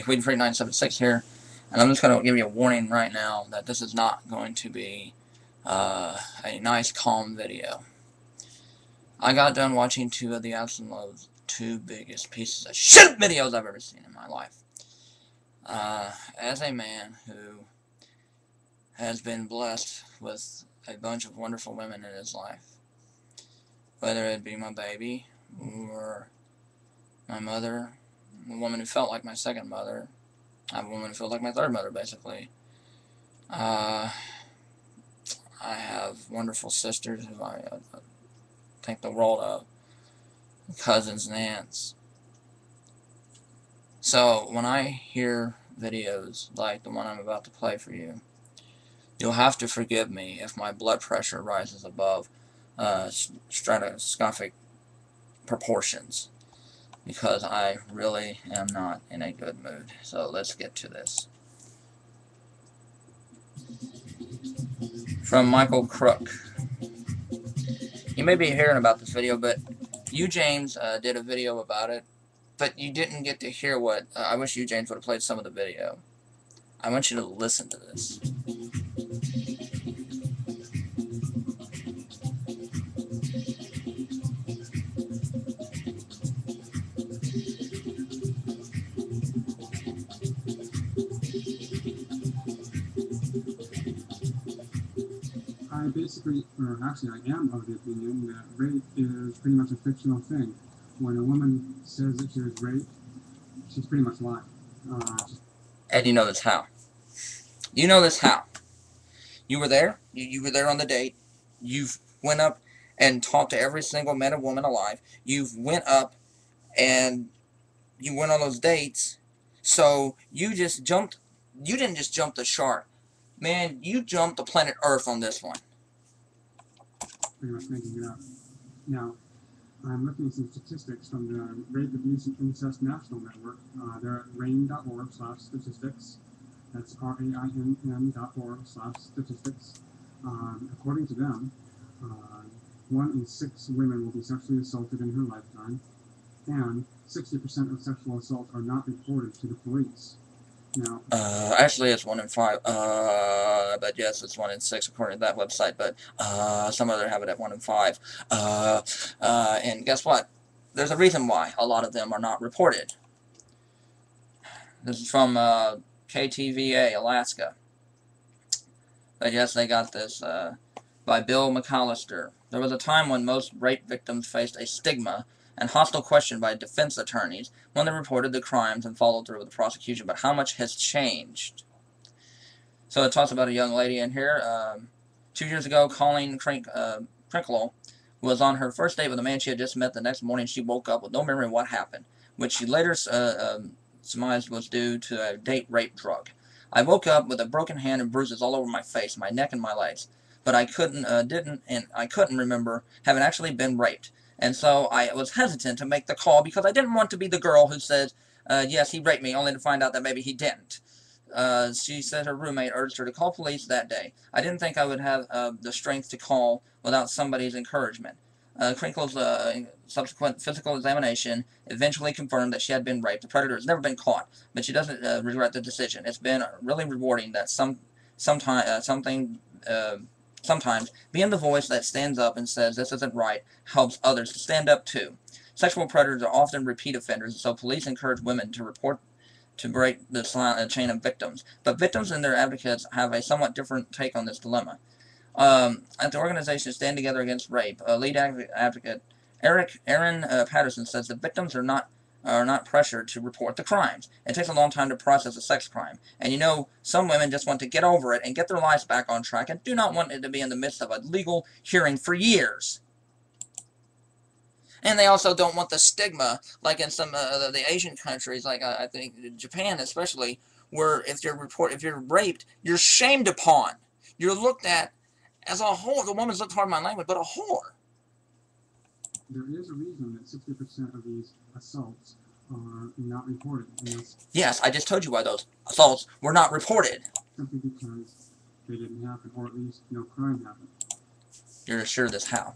Queen3976 here, and I'm just going to give you a warning right now that this is not going to be a nice, calm video. I got done watching two of the absolute two biggest pieces of shit videos I've ever seen in my life. As a man who has been blessed with a bunch of wonderful women in his life, whether it be my baby or my mother, a woman who felt like my second mother, I have a woman who feels like my third mother, basically. I have wonderful sisters who I think the world of, cousins and aunts. So when I hear videos like the one I'm about to play for you, you'll have to forgive me if my blood pressure rises above stratoscopic proportions, because I really am not in a good mood. So let's get to this. From Michael Crook. You may be hearing about this video, but you, James, did a video about it, but you didn't get to hear what... I wish you, James, would have played some of the video. I want you to listen to this. I basically, or actually I am of the opinion that rape is pretty much a fictional thing. When a woman says that she was raped, she's pretty much lying. And you know this how? You know this how? You were there. You were there on the date. You've went up and talked to every single man and woman alive. You've went up and you went on those dates. So you just jumped. You didn't just jump the shark. Man, you jumped the planet Earth on this one. Pretty much making it up. Now, I'm looking at some statistics from the Rape, Abuse, and Incest National Network. They're at rain.org/statistics. That's RAINN.org/statistics. According to them, 1 in 6 women will be sexually assaulted in her lifetime, and 60% of sexual assaults are not reported to the police. Now, actually, it's 1 in 5. But yes, it's 1 in 6 according to that website. But some other have it at 1 in 5. And guess what? There's a reason why a lot of them are not reported. This is from KTVA, Alaska. But yes, they got this by Bill McAllister. There was a time when most rape victims faced a stigma and hostile question by defense attorneys when they reported the crimes and followed through with the prosecution. But how much has changed? So it talks about a young lady in here. 2 years ago, Colleen Crinkle was on her first date with a man she had just met. The next morning, she woke up with no memory of what happened, which she later surmised was due to a date rape drug. I woke up with a broken hand and bruises all over my face, my neck, and my legs. But I couldn't remember having actually been raped. And so I was hesitant to make the call because I didn't want to be the girl who said, yes, he raped me, only to find out that maybe he didn't. She said her roommate urged her to call police that day. I didn't think I would have the strength to call without somebody's encouragement. Crinkle's subsequent physical examination eventually confirmed that she had been raped. The predator has never been caught, but she doesn't regret the decision. It's been really rewarding that sometimes being the voice that stands up and says this isn't right helps others to stand up too. Sexual predators are often repeat offenders, so police encourage women to report to break the chain of victims. But victims and their advocates have a somewhat different take on this dilemma. At the organization Stand Together Against Rape, lead advocate Aaron Patterson says that victims are not pressured to report the crimes. It takes a long time to process a sex crime. And you know, some women just want to get over it and get their lives back on track and do not want it to be in the midst of a legal hearing for years. And they also don't want the stigma, like in some of the Asian countries, like I think Japan especially, where if you're raped, you're shamed upon. You're looked at as a whore. The woman's looked hard in my language, but a whore. There is a reason that 60% of these assaults are not reported. Yes, I just told you why those assaults were not reported. Simply because they didn't happen, or at least no crime happened. You're sure of this how?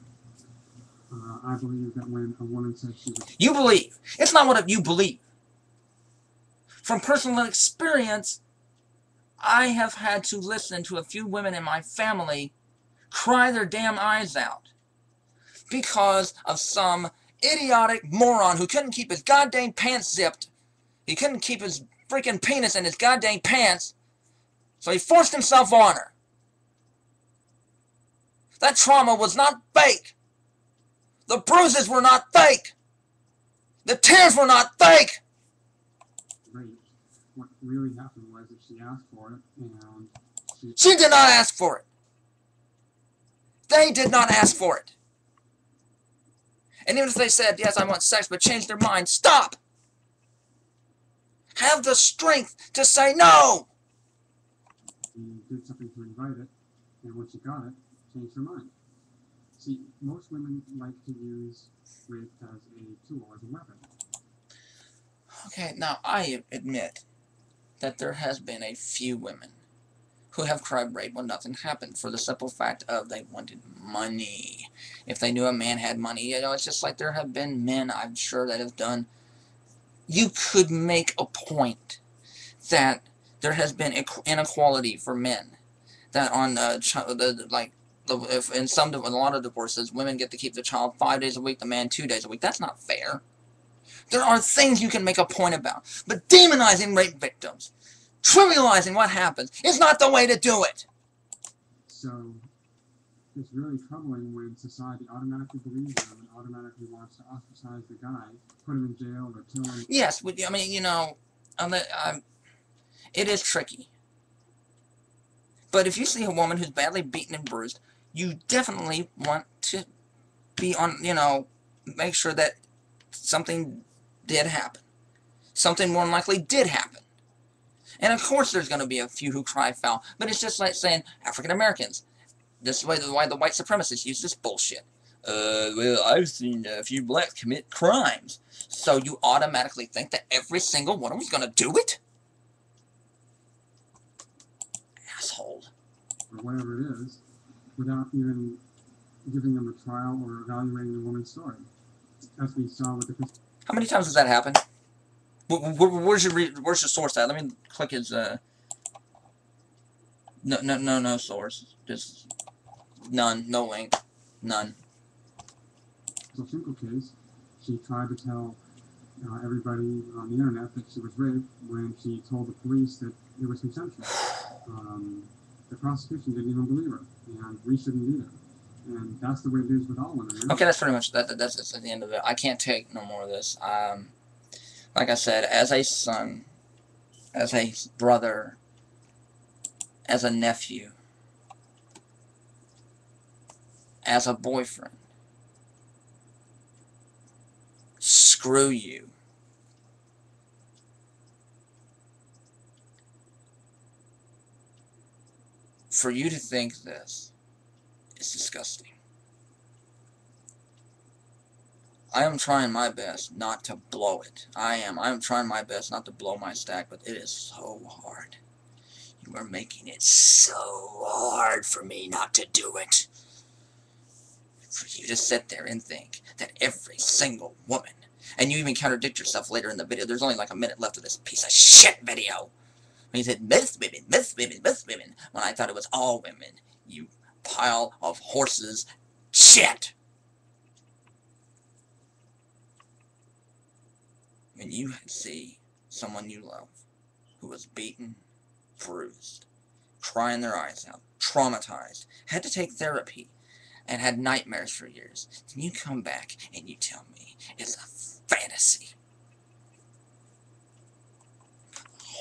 I believe that when a woman says she was... You believe. It's not what you believe. From personal experience, I have had to listen to a few women in my family cry their damn eyes out because of some idiotic moron who couldn't keep his goddamn pants zipped. He couldn't keep his freaking penis in his goddamn pants, so he forced himself on her. That trauma was not fake. The bruises were not fake. The tears were not fake. Right. What really happened was that she asked for it, and she did not ask for it. They did not ask for it. And even if they said, yes, I want sex, but changed their mind, stop. Have the strength to say no. She did something to invite it, and when she got it, changed her mind. See, most women like to use rape as a tool, as a weapon. Okay, now I admit that there has been a few women who have cried rape when nothing happened for the simple fact of they wanted money. If they knew a man had money, you know, it's just like there have been men, I'm sure, that have done. You could make a point that there has been inequality for men. That on if in a lot of divorces, women get to keep the child 5 days a week, the man 2 days a week. That's not fair. There are things you can make a point about, but demonizing rape victims, trivializing what happens, is not the way to do it. So it's really troubling when society automatically believes them and automatically wants to ostracize the guy, put him in jail, or kill him. Yes, I mean, you know, it is tricky. But if you see a woman who's badly beaten and bruised, you definitely want to be on, you know, make sure that something did happen. Something more than likely did happen. And of course there's going to be a few who cry foul, but it's just like saying African Americans. This is why the white supremacists use this bullshit. Well, I've seen a few blacks commit crimes. So you automatically think that every single one of them is going to do it? Asshole. Or whatever it is, without even giving them a trial or evaluating the woman's story. As we saw with the... How many times has that happened? Where's your source at? Let me click his, No source. Just none. No link. None. So simple case, she tried to tell everybody on the internet that she was raped when she told the police that it was consensual. The prosecution didn't even believe her, and we shouldn't either. And that's the way it is with all women. Right? Okay, that's pretty much that's at the end of it. I can't take no more of this. Like I said, as a son, as a brother, as a nephew, as a boyfriend, screw you. For you to think this is disgusting. I am trying my best not to blow it. I am trying my best not to blow my stack, but it is so hard. You are making it so hard for me not to do it. For you to sit there and think that every single woman, and you even contradict yourself later in the video. There's only like a minute left of this piece of shit video. When you said most women, when I thought it was all women. You pile of horses shit. When you see someone you love who was beaten, bruised, crying their eyes out, traumatized, had to take therapy, and had nightmares for years, then you come back and you tell me it's a fantasy.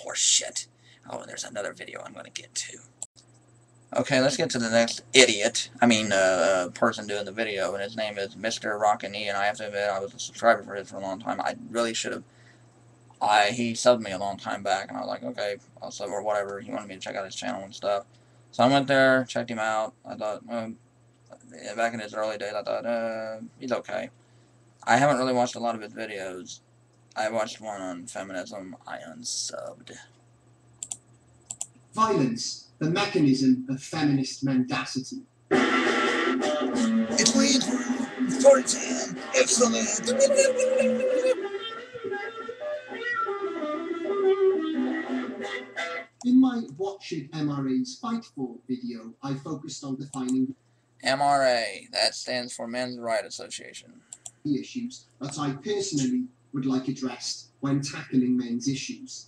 Horseshit. Oh, and there's another video I'm going to get to. Okay, let's get to the next idiot. Person doing the video, and his name is MrE, and I have to admit, I was a subscriber for his for a long time. I really should have. He subbed me a long time back, and I was like, okay, I'll sub or whatever. He wanted me to check out his channel and stuff. So I went there, checked him out. I thought, back in his early days, I thought, he's okay. I haven't really watched a lot of his videos. I watched one on feminism. I unsubbed. Violence, the mechanism of feminist mendacity. It's way through 14. Excellent. What should MRAs fight for video, I focused on defining MRA, that stands for Men's Right Association. the issues that I personally would like addressed when tackling men's issues.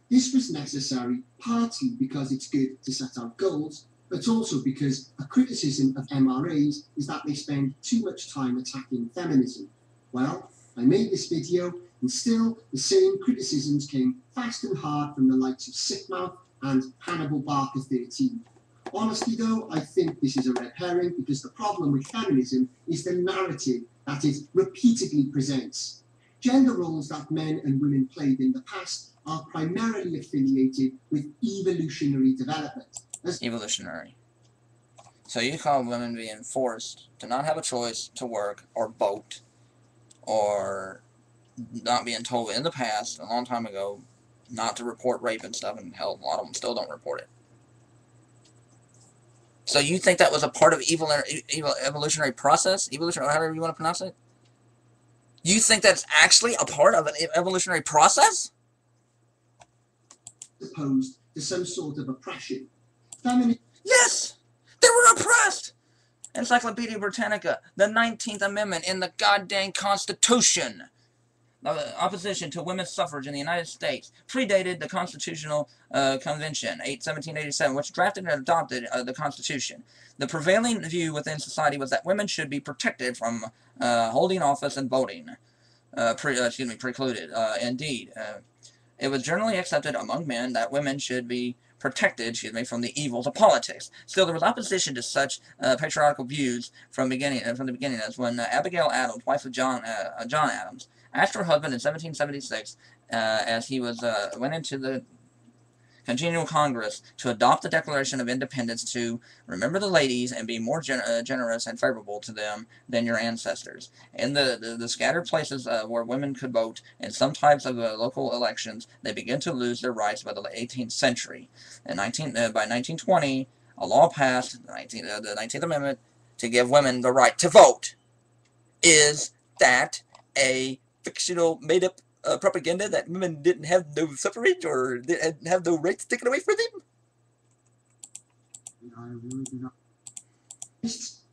This was necessary partly because it's good to set out goals, but also because a criticism of MRAs is that they spend too much time attacking feminism. Well, I made this video, and still the same criticisms came fast and hard from the likes of Sickmouth and Hannibal Barker 13. Honestly though, I think this is a red herring because the problem with feminism is the narrative that it repeatedly presents. Gender roles that men and women played in the past are primarily affiliated with evolutionary development. Evolutionary. So you call women being forced to not have a choice to work or vote, or not being told in the past, a long time ago, not to report rape and stuff, and hell, a lot of them still don't report it. So you think that was a part of evolutionary process? Evolutionary, however you want to pronounce it? You think that's actually a part of an evolutionary process? Opposed to some sort of oppression. Yes! They were oppressed! Encyclopedia Britannica, the 19th Amendment in the goddamn Constitution. The opposition to women's suffrage in the United States predated the Constitutional Convention, 1787, which drafted and adopted the Constitution. The prevailing view within society was that women should be protected from holding office and voting. Precluded. Indeed. It was generally accepted among men that women should be protected, from the evils of politics. Still, there was opposition to such patriarchal views from the beginning, as when Abigail Adams, wife of John Adams, asked her husband in 1776, as he went into the Congenial Congress to adopt the Declaration of Independence, to remember the ladies and be more generous and favorable to them than your ancestors. In the scattered places where women could vote in some types of local elections, they began to lose their rights by the 18th century. By 1920, a law passed, the 19th Amendment, to give women the right to vote. Is that a fictional, made-up propaganda that women didn't have no suffrage or didn't have no rights taken away from them? I really do not.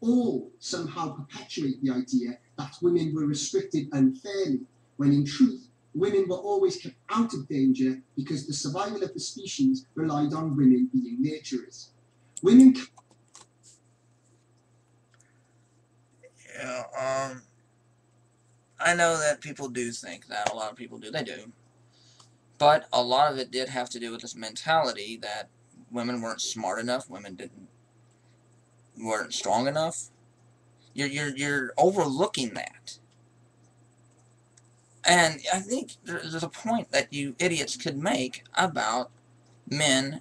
All somehow perpetuate the idea that women were restricted unfairly, when in truth, women were always kept out of danger because the survival of the species relied on women being nurturers. Women... Yeah, I know that people do think that. A lot of people do. They do. But a lot of it did have to do with this mentality that women weren't smart enough, women weren't strong enough. You're overlooking that. And I think there's a point that you idiots could make about men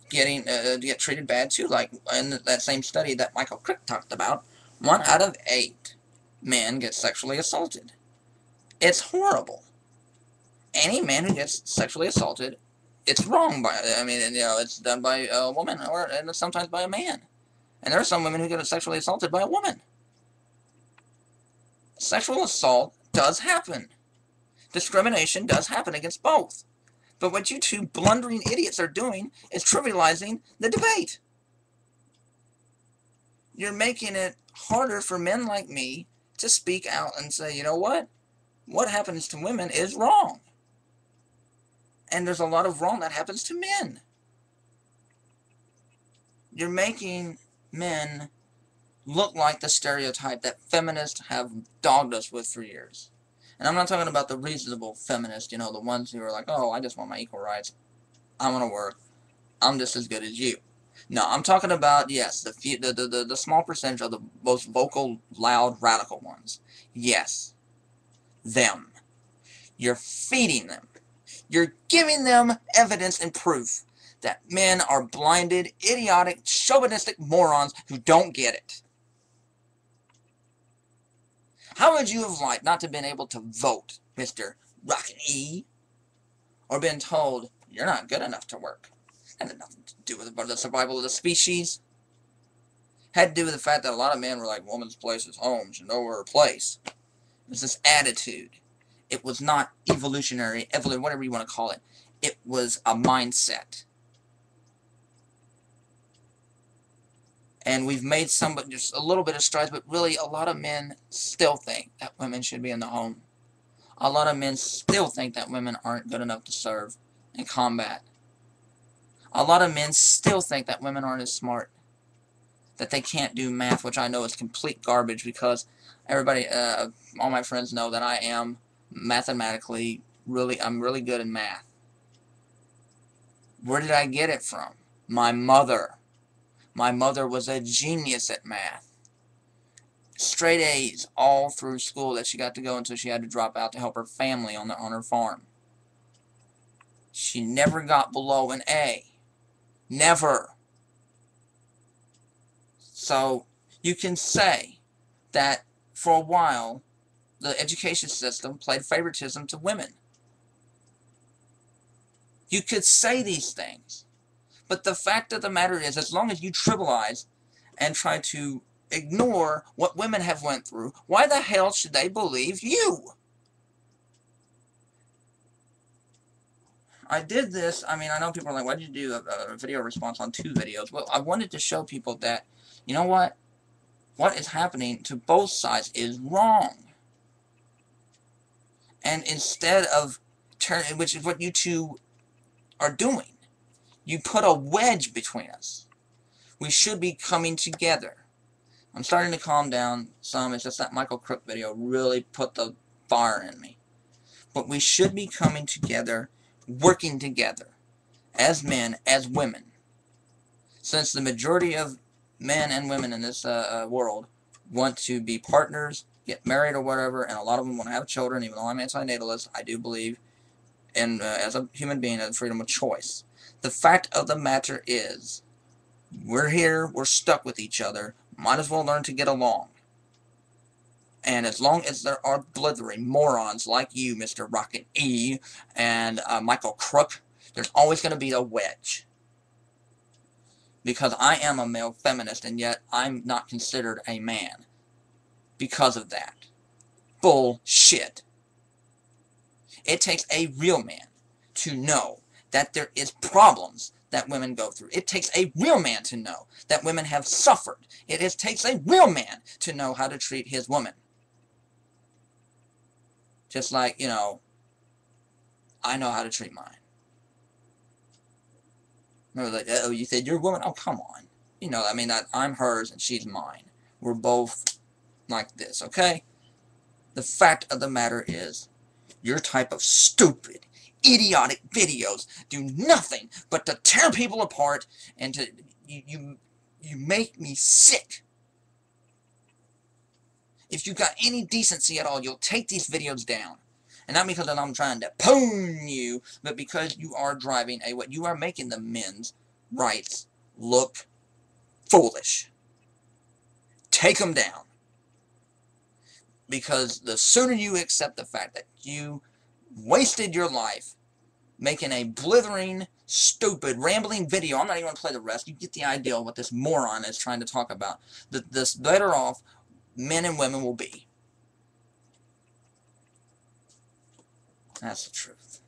get treated bad too. Like in that same study that Michael Crook talked about, 1 out of 8 men get sexually assaulted. It's horrible. Any man who gets sexually assaulted, it's wrong. It's done by a woman and sometimes by a man. And there are some women who get sexually assaulted by a woman. Sexual assault does happen. Discrimination does happen against both. But what you two blundering idiots are doing is trivializing the debate. You're making it harder for men like me to speak out and say, you know what? What happens to women is wrong. And there's a lot of wrong that happens to men. You're making men look like the stereotype that feminists have dogged us with for years. And I'm not talking about the reasonable feminists, the ones who are like, oh, I just want my equal rights. I want to work. I'm just as good as you. No, I'm talking about, yes, the small percentage of the most vocal, loud, radical ones. Yes. Them. You're feeding them. You're giving them evidence and proof that men are blinded, idiotic, chauvinistic morons who don't get it. How would you have liked not to have been able to vote, MrE? Or been told, you're not good enough to work? That had nothing to do with the survival of the species. Had to do with the fact that a lot of men were like, woman's place is home, she know her place. It was this attitude. It was not evolutionary, whatever you want to call it. It was a mindset. And we've made just a little bit of strides, but really a lot of men still think that women should be in the home. A lot of men still think that women aren't good enough to serve in combat. A lot of men still think that women aren't as smart, that they can't do math, which I know is complete garbage because everybody, all my friends know that I am mathematically I'm really good in math. Where did I get it from? My mother. My mother was a genius at math. Straight A's all through school that she got to go until she had to drop out to help her family on her farm. She never got below an A. Never. So you can say that for a while the education system played favoritism to women. You could say these things. But the fact of the matter is, as long as you trivialize and try to ignore what women have went through, why the hell should they believe you? I did this, I mean, I know people are like, why did you do a video response on 2 videos? Well, I wanted to show people that, you know what? What is happening to both sides is wrong. And instead of turning, which is what you two are doing, you put a wedge between us. We should be coming together. I'm starting to calm down some. It's just that Michael Crook video really put the fire in me. But we should be coming together, working together, as men, as women. Since the majority of men and women in this world want to be partners, get married or whatever, and a lot of them want to have children, even though I'm anti-natalist, I do believe in, as a human being, in freedom of choice. The fact of the matter is, we're here, we're stuck with each other, might as well learn to get along. And as long as there are blithering morons like you, Mr. Rocket E, and Michael Crook, there's always going to be a wedge. Because I am a male feminist, and yet I'm not considered a man. Because of that. Bullshit. It takes a real man to know that there is problems that women go through. It takes a real man to know that women have suffered. It takes a real man to know how to treat his woman. Just like, you know, I know how to treat mine. Remember, like, oh, you said you're a woman? Oh, come on. You know, I mean, that I'm hers and she's mine. We're both like this, okay? The fact of the matter is, your type of stupid, idiotic videos do nothing but to tear people apart and to you make me sick. If you got any decency at all, you'll take these videos down. And not because I'm trying to pwn you, but because you are driving what you are making the men's rights look foolish. Take them down. Because the sooner you accept the fact that you wasted your life making a blithering, stupid, rambling video, I'm not even going to play the rest, you get the idea of what this moron is trying to talk about, the better off men and women will be. That's the truth.